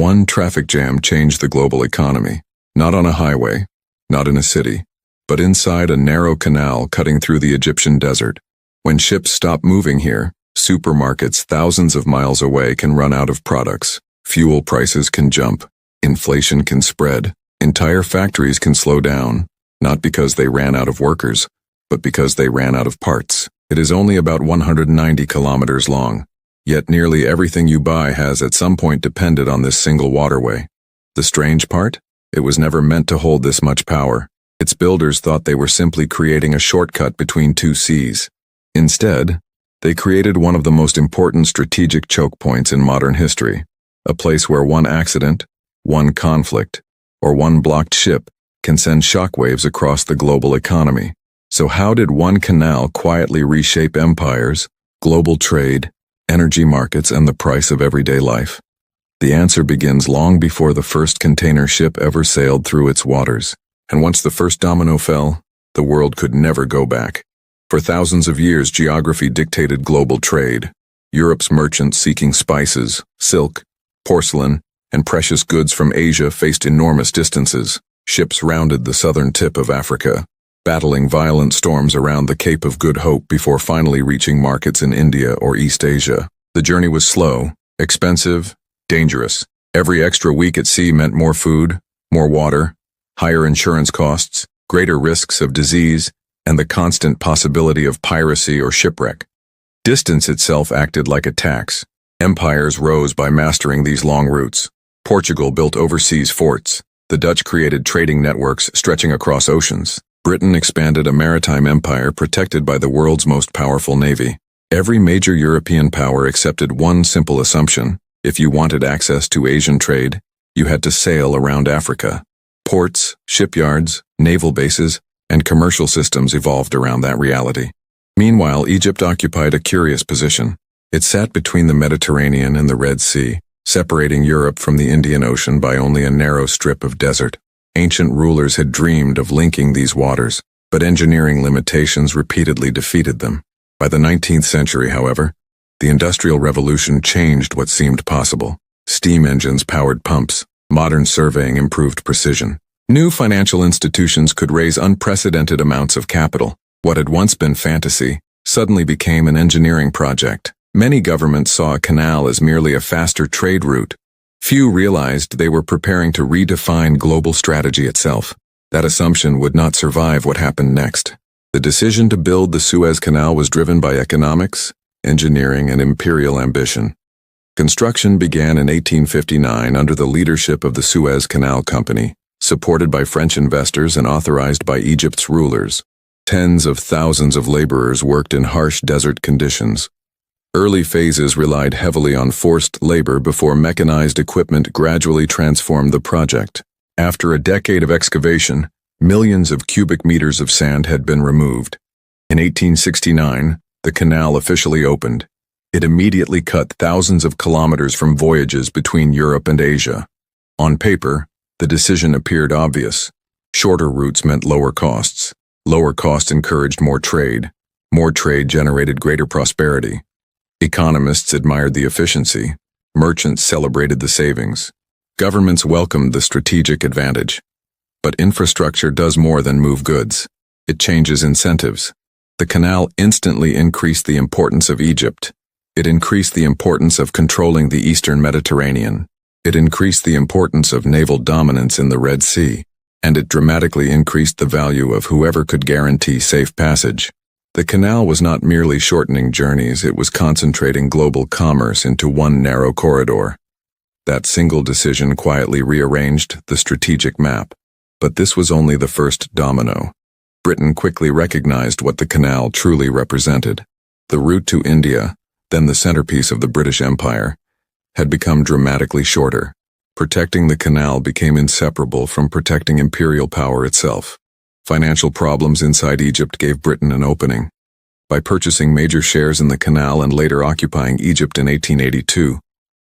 One traffic jam changed the global economy, not on a highway, not in a city, but inside a narrow canal cutting through the Egyptian desert. When ships stop moving here, supermarkets thousands of miles away can run out of products, fuel prices can jump, inflation can spread, entire factories can slow down, not because they ran out of workers, but because they ran out of parts. It is only about 190 kilometers long, yet nearly everything you buy has at some point depended on this single waterway. The strange part? It was never meant to hold this much power. Its builders thought they were simply creating a shortcut between two seas. Instead, they created one of the most important strategic choke points in modern history, a place where one accident, one conflict, or one blocked ship can send shockwaves across the global economy. So how did one canal quietly reshape empires, global trade, energy markets, and the price of everyday life? The answer begins long before the first container ship ever sailed through its waters. And once the first domino fell, the world could never go back. For thousands of years, geography dictated global trade. Europe's merchants seeking spices, silk, porcelain, and precious goods from Asia faced enormous distances. Ships rounded the southern tip of Africa, battling violent storms around the Cape of Good Hope before finally reaching markets in India or East Asia. The journey was slow, expensive, dangerous. Every extra week at sea meant more food, more water, higher insurance costs, greater risks of disease, and the constant possibility of piracy or shipwreck. Distance itself acted like a tax. Empires rose by mastering these long routes. Portugal built overseas forts. The Dutch created trading networks stretching across oceans. Britain expanded a maritime empire protected by the world's most powerful navy. Every major European power accepted one simple assumption: if you wanted access to Asian trade, you had to sail around Africa. Ports, shipyards, naval bases, and commercial systems evolved around that reality. Meanwhile, Egypt occupied a curious position. It sat between the Mediterranean and the Red Sea, separating Europe from the Indian Ocean by only a narrow strip of desert. Ancient rulers had dreamed of linking these waters, but engineering limitations repeatedly defeated them. By the 19th century, however, the Industrial Revolution changed what seemed possible. Steam engines powered pumps. Modern surveying improved precision. New financial institutions could raise unprecedented amounts of capital. What had once been fantasy suddenly became an engineering project. Many governments saw a canal as merely a faster trade route. Few realized they were preparing to redefine global strategy itself. That assumption would not survive what happened next. The decision to build the Suez Canal was driven by economics, engineering, and imperial ambition. Construction began in 1859 under the leadership of the Suez Canal Company, supported by French investors and authorized by Egypt's rulers. Tens of thousands of laborers worked in harsh desert conditions. Early phases relied heavily on forced labor before mechanized equipment gradually transformed the project. After a decade of excavation, millions of cubic meters of sand had been removed. In 1869, the canal officially opened. It immediately cut thousands of kilometers from voyages between Europe and Asia. On paper, the decision appeared obvious. Shorter routes meant lower costs. Lower costs encouraged more trade. More trade generated greater prosperity. Economists admired the efficiency. Merchants celebrated the savings. Governments welcomed the strategic advantage. But infrastructure does more than move goods. It changes incentives. The canal instantly increased the importance of Egypt. It increased the importance of controlling the eastern Mediterranean. It increased the importance of naval dominance in the Red Sea. And it dramatically increased the value of whoever could guarantee safe passage. The canal was not merely shortening journeys, it was concentrating global commerce into one narrow corridor. That single decision quietly rearranged the strategic map. But this was only the first domino. Britain quickly recognized what the canal truly represented. The route to India, then the centerpiece of the British Empire, had become dramatically shorter. Protecting the canal became inseparable from protecting imperial power itself. Financial problems inside Egypt gave Britain an opening. By purchasing major shares in the canal and later occupying Egypt in 1882,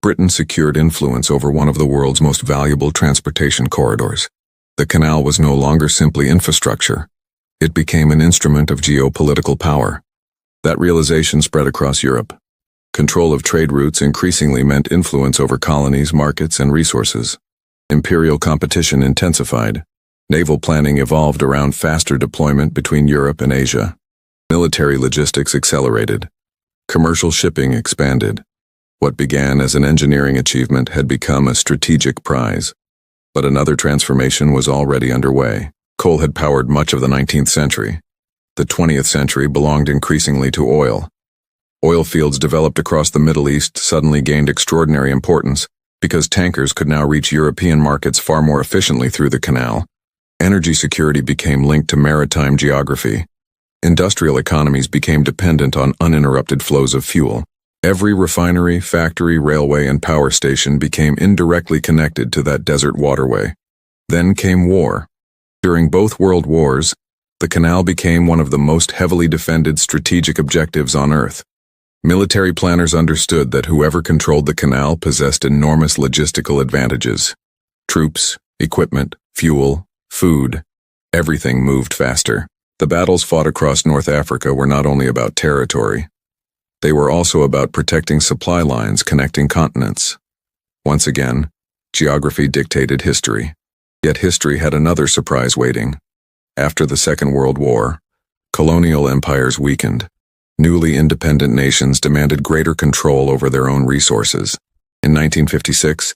Britain secured influence over one of the world's most valuable transportation corridors. The canal was no longer simply infrastructure. It became an instrument of geopolitical power. That realization spread across Europe. Control of trade routes increasingly meant influence over colonies, markets, and resources. Imperial competition intensified. Naval planning evolved around faster deployment between Europe and Asia. Military logistics accelerated. Commercial shipping expanded. What began as an engineering achievement had become a strategic prize. But another transformation was already underway. Coal had powered much of the 19th century. The 20th century belonged increasingly to oil. Oil fields developed across the Middle East suddenly gained extraordinary importance because tankers could now reach European markets far more efficiently through the canal. Energy security became linked to maritime geography. Industrial economies became dependent on uninterrupted flows of fuel. Every refinery, factory, railway, and power station became indirectly connected to that desert waterway. Then came war. During both world wars, the canal became one of the most heavily defended strategic objectives on Earth. Military planners understood that whoever controlled the canal possessed enormous logistical advantages. Troops, equipment, fuel, food, everything moved faster. The battles fought across North Africa were not only about territory. They were also about protecting supply lines connecting continents. Once again, geography dictated history. Yet history had another surprise waiting. After the Second World War, colonial empires weakened. Newly independent nations demanded greater control over their own resources. In 1956,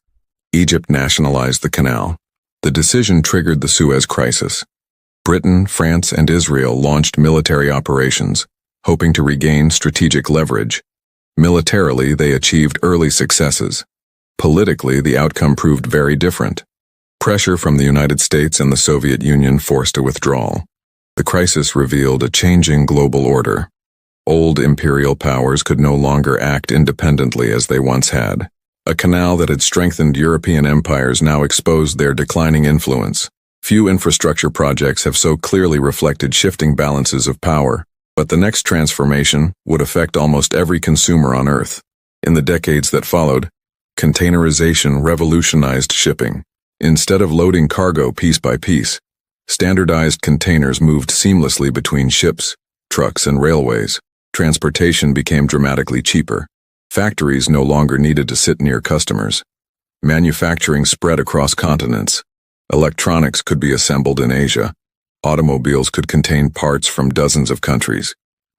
Egypt nationalized the canal. The decision triggered the Suez Crisis. Britain, France, and Israel launched military operations, hoping to regain strategic leverage. Militarily, they achieved early successes. Politically, the outcome proved very different. Pressure from the United States and the Soviet Union forced a withdrawal. The crisis revealed a changing global order. Old imperial powers could no longer act independently as they once had. A canal that had strengthened European empires now exposed their declining influence. Few infrastructure projects have so clearly reflected shifting balances of power, but the next transformation would affect almost every consumer on Earth. In the decades that followed, containerization revolutionized shipping. Instead of loading cargo piece by piece, standardized containers moved seamlessly between ships, trucks, and railways. Transportation became dramatically cheaper. Factories no longer needed to sit near customers. Manufacturing spread across continents. Electronics could be assembled in Asia. Automobiles could contain parts from dozens of countries.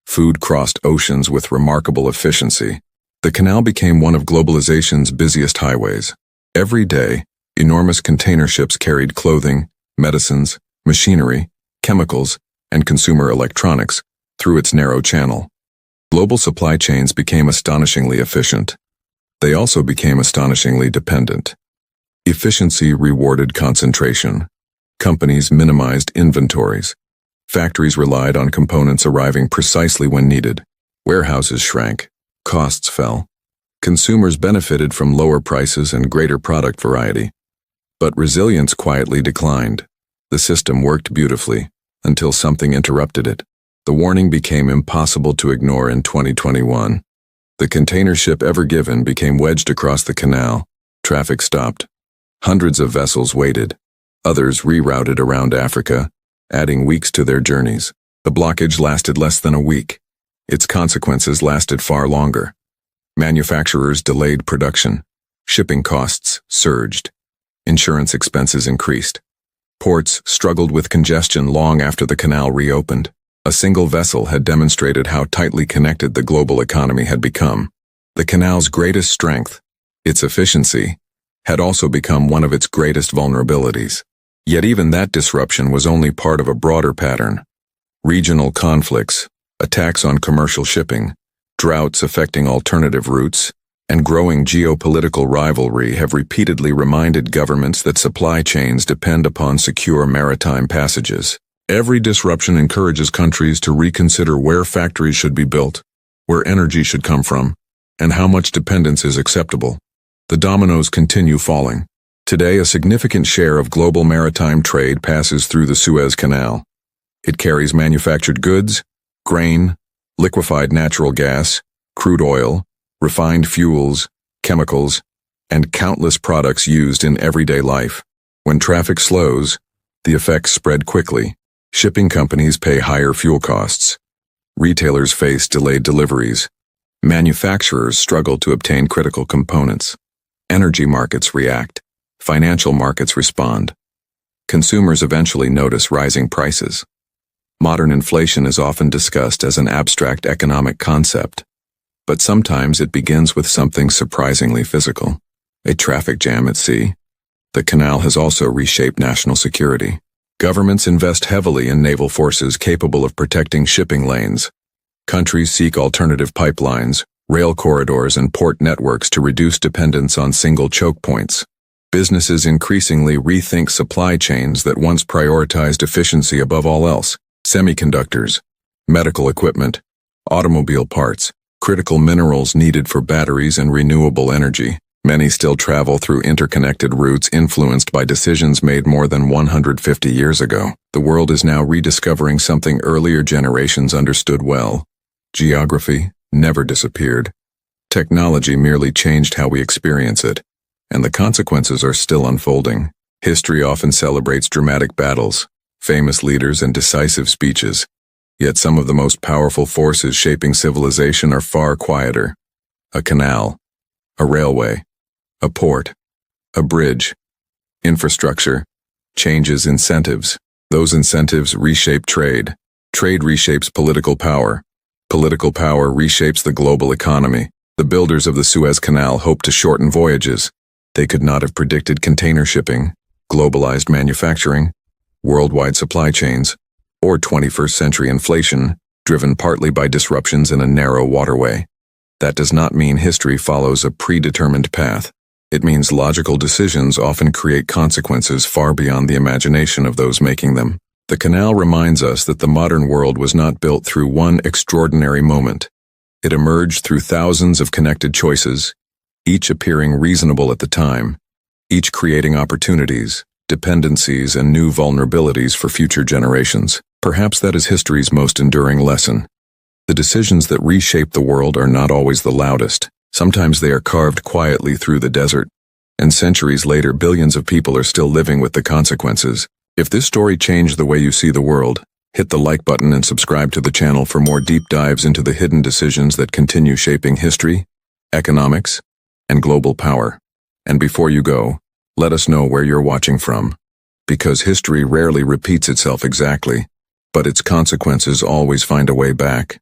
Food crossed oceans with remarkable efficiency. The canal became one of globalization's busiest highways. Every day, enormous container ships carried clothing, medicines, machinery, chemicals, and consumer electronics through its narrow channel. Global supply chains became astonishingly efficient. They also became astonishingly dependent. Efficiency rewarded concentration. Companies minimized inventories. Factories relied on components arriving precisely when needed. Warehouses shrank. Costs fell. Consumers benefited from lower prices and greater product variety. But resilience quietly declined. The system worked beautifully until something interrupted it. The warning became impossible to ignore in 2021. The container ship Ever Given became wedged across the canal. Traffic stopped. Hundreds of vessels waited. Others rerouted around Africa, adding weeks to their journeys. The blockage lasted less than a week. Its consequences lasted far longer. Manufacturers delayed production. Shipping costs surged. Insurance expenses increased. Ports struggled with congestion long after the canal reopened. A single vessel had demonstrated how tightly connected the global economy had become. The canal's greatest strength, its efficiency, had also become one of its greatest vulnerabilities. Yet even that disruption was only part of a broader pattern. Regional conflicts, attacks on commercial shipping, droughts affecting alternative routes, and growing geopolitical rivalry have repeatedly reminded governments that supply chains depend upon secure maritime passages. Every disruption encourages countries to reconsider where factories should be built, where energy should come from, and how much dependence is acceptable. The dominoes continue falling. Today, a significant share of global maritime trade passes through the Suez Canal. It carries manufactured goods, grain, liquefied natural gas, crude oil, refined fuels, chemicals, and countless products used in everyday life. When traffic slows, the effects spread quickly. Shipping companies pay higher fuel costs. Retailers face delayed deliveries. Manufacturers struggle to obtain critical components. Energy markets react. Financial markets respond. Consumers eventually notice rising prices. Modern inflation is often discussed as an abstract economic concept, but sometimes it begins with something surprisingly physical. A traffic jam at sea. The canal has also reshaped national security. Governments invest heavily in naval forces capable of protecting shipping lanes. Countries seek alternative pipelines, rail corridors, and port networks to reduce dependence on single choke points. Businesses increasingly rethink supply chains that once prioritized efficiency above all else. Semiconductors, medical equipment, automobile parts, critical minerals needed for batteries and renewable energy. Many still travel through interconnected routes influenced by decisions made more than 150 years ago. The world is now rediscovering something earlier generations understood well. Geography never disappeared. Technology merely changed how we experience it, and the consequences are still unfolding. History often celebrates dramatic battles, famous leaders, and decisive speeches. Yet some of the most powerful forces shaping civilization are far quieter. A canal, a railway, a port, a bridge, infrastructure, changes incentives. Those incentives reshape trade. Trade reshapes political power. Political power reshapes the global economy. The builders of the Suez Canal hoped to shorten voyages. They could not have predicted container shipping, globalized manufacturing, worldwide supply chains, or 21st century inflation, driven partly by disruptions in a narrow waterway. That does not mean history follows a predetermined path. It means logical decisions often create consequences far beyond the imagination of those making them. The canal reminds us that the modern world was not built through one extraordinary moment. It emerged through thousands of connected choices, each appearing reasonable at the time, each creating opportunities, dependencies, and new vulnerabilities for future generations. Perhaps that is history's most enduring lesson. The decisions that reshape the world are not always the loudest. Sometimes they are carved quietly through the desert, and centuries later billions of people are still living with the consequences. If this story changed the way you see the world, hit the like button and subscribe to the channel for more deep dives into the hidden decisions that continue shaping history, economics, and global power. And before you go, let us know where you're watching from, because history rarely repeats itself exactly, but its consequences always find a way back.